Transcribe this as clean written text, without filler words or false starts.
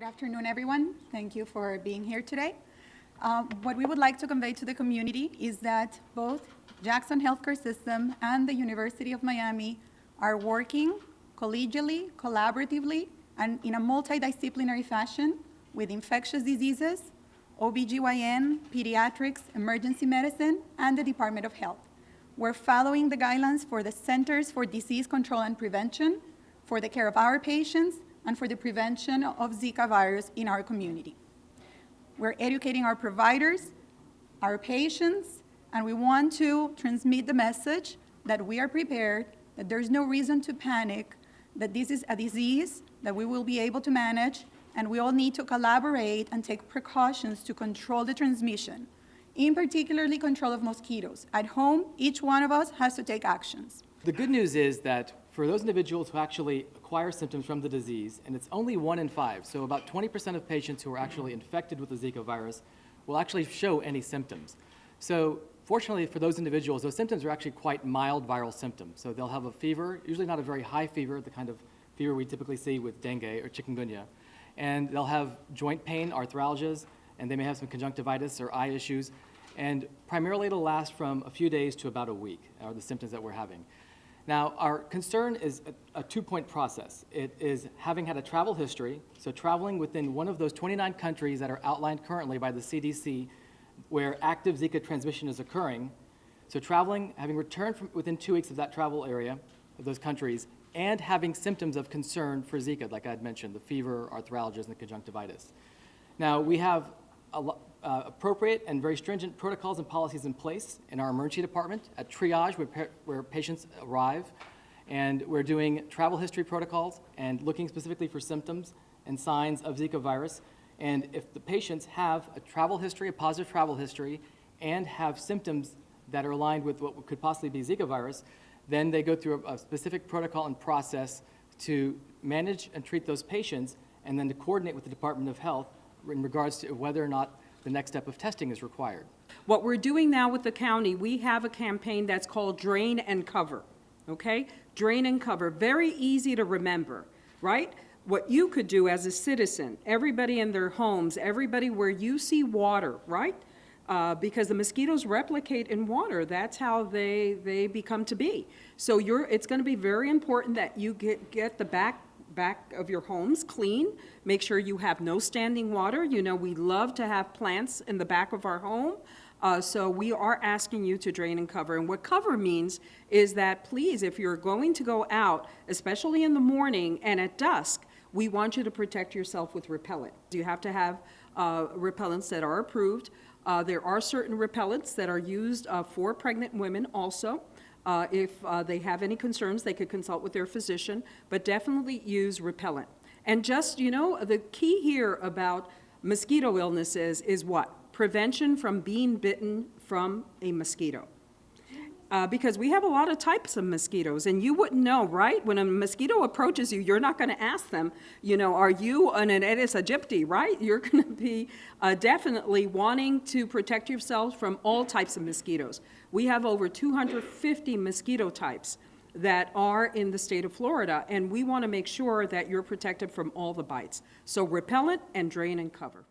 Good afternoon, everyone. Thank you for being here today. What we would like to convey to the community is that both Jackson Healthcare System and the University of Miami are working collegially, collaboratively, and in a multidisciplinary fashion with infectious diseases, OBGYN, pediatrics, emergency medicine, and the Department of Health. We're following the guidelines for the Centers for Disease Control and Prevention, for the care of our patients, and for the prevention of Zika virus in our community. We're educating our providers, our patients, and we want to transmit the message that we are prepared, that there's no reason to panic, that this is a disease that we will be able to manage, and we all need to collaborate and take precautions to control the transmission, in particularly control of mosquitoes. At home, each one of us has to take actions. The good news is that for those individuals who actually acquire symptoms from the disease, and it's only 1 in 5, so about 20% of patients who are actually infected with the Zika virus will actually show any symptoms. So fortunately for those individuals, those symptoms are actually quite mild viral symptoms. So they'll have a fever, usually not a very high fever, the kind of fever we typically see with dengue or chikungunya. And they'll have joint pain, arthralgias, and they may have some conjunctivitis or eye issues. And primarily it'll last from a few days to about a week, are the symptoms that we're having. Now, our concern is a two-point process. It is having had a travel history, so traveling within one of those 29 countries that are outlined currently by the CDC where active Zika transmission is occurring. So traveling, having returned from within 2 weeks of that travel area, of those countries, and having symptoms of concern for Zika, like I had mentioned, the fever, arthralgias, and the conjunctivitis. Now, we have appropriate and very stringent protocols and policies in place in our emergency department at triage where patients arrive, and we're doing travel history protocols and looking specifically for symptoms and signs of Zika virus. And if the patients have a travel history, a positive travel history, and have symptoms that are aligned with what could possibly be Zika virus, then they go through a specific protocol and process to manage and treat those patients, and then to coordinate with the Department of Health in regards to whether or not the next step of testing is required. What we're doing now with the county, we have a campaign that's called Drain and Cover, okay? Drain and Cover, very easy to remember, right? What you could do as a citizen, everybody in their homes, everybody where you see water, right? Because the mosquitoes replicate in water. That's how they become to be. So it's going to be very important that you get the back of your homes clean. Make sure you have no standing water. You know, we love to have plants in the back of our home. So we are asking you to drain and cover. And what cover means is that, please, if you're going to go out, especially in the morning and at dusk, we want you to protect yourself with repellent. You have to have repellents that are approved. There are certain repellents that are used for pregnant women also. If they have any concerns, they could consult with their physician, but definitely use repellent. And just, you know, the key here about mosquito illnesses is what? Prevention from being bitten from a mosquito. Because we have a lot of types of mosquitoes, and you wouldn't know, right? When a mosquito approaches you, you're not going to ask them, you know, are you an Aedes aegypti, right? You're going to be definitely wanting to protect yourself from all types of mosquitoes. We have over 250 mosquito types that are in the state of Florida, and we want to make sure that you're protected from all the bites. So repellent and drain and cover.